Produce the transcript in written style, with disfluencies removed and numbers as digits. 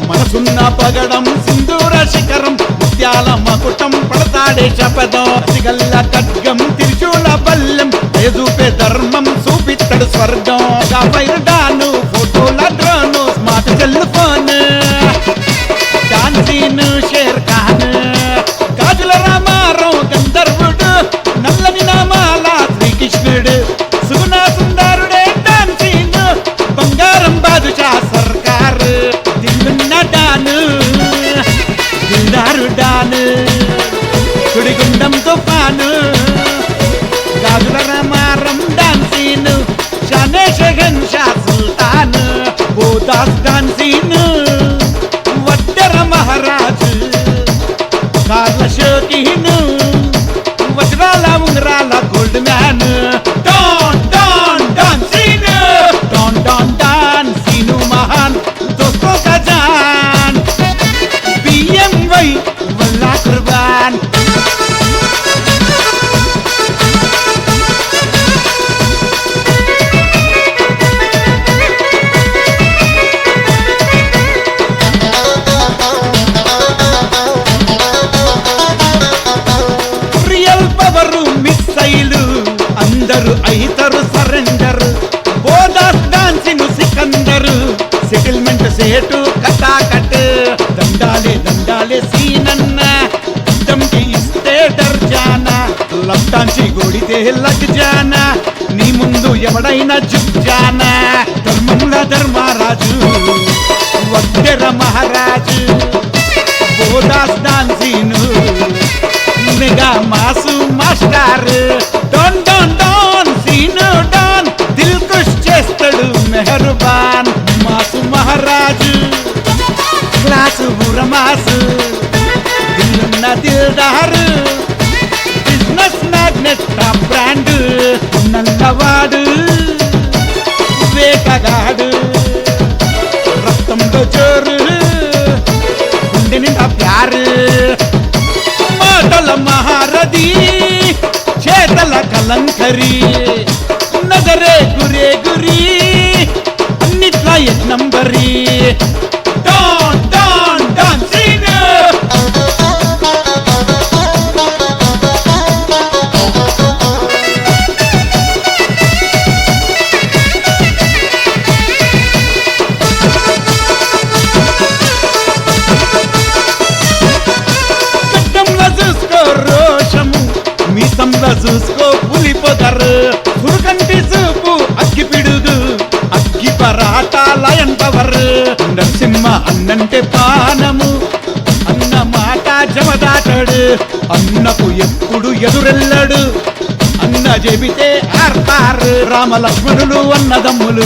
మనసున్న పగడం సింధూర శిఖరం ముత్యాల మకుటం పడతాడే శపథం సిగల్ల ఖడ్గం తిరుచూల బల్లెం చూపే ధర్మం చూపిత్తడు స్వర్గం వైరడాను ఫోటోల డ్రోను స్మార్ట్ సెల్ ఫోన్ డాన్సీన్ షేర్ ఖాన్ గాజుల రామారావు గంధర్వుడు నల్లని నామాల శ్రీకృష్ణుడు సుగుణ సుందరుడే డాన్సీన్ బంగారం బాదుషా సర్కార్ దిల్లున్న డాను దిల్దారు డాను సుడిగుండం తుఫాను గాజుల రామారం డాన్సీన్ షానే షగన్ షా సుల్తాన్ బోదాస్ డాన్సీన్ వడ్డెర మహారాజు కార్ల షోకీన్ వజ్రాల ఉంగరాల గోల్డ్ మ్యాన్ డాన్ డాన్ డాన్సీన్ డాన్ డాన్ డాన్సీన్ మహాన్ దోస్తో కా జాన్ BMW వల్లా కుర్బాన్ అందరు అయితరు సరెండర్ బోదాస్ డాన్సింగ్ సికందరు సెటిల్మెంట్ సేటు కటాకట్ దండాలే దండాలే సీనన్న దంకి ఇస్తే డర్జానా లఫ్టాంచి గోడితే లగ్ జానా నీ ముందు ఎవడైనా జుగ్జానా ధర్మంల ధర్మరాజు వడ్డెర మహారాజు బోదాస్ డాన్సీను mega mass master don don don Seenu don దిల్ ఖుష్ చేస్తాడు మెహర్బాన్ మాసు మహారాజు క్లాసు బురమాసు దిల్లున్న దిల్దారు బిజినెస్ మ్యాగ్నెట్ టాప్ బ్రాండ్ నల్లవాడు వేకగాడు రక్తంలో జోరు గుండె నిండా ప్యారు మాటల మహారథి చేతల కలంకరి నగరే గురే గురి అన్నిట్లా ఎన్నంబరి డాన్ డాన్ డాన్సీన్ మీసంలా చూసుకో పులిపోతారు సురుకంటి చూపు అగ్గి పిడుగు అగ్గి పరాటా లయన్ పవర్ నరసింహ అన్నంటే పానము అన్న మాట జమదాటాడు అన్నకు ఎప్పుడు ఎదురెళ్ళాడు అన్న చెబితే ఆర్తారు రామ లక్ష్మణులు అన్నదమ్ములు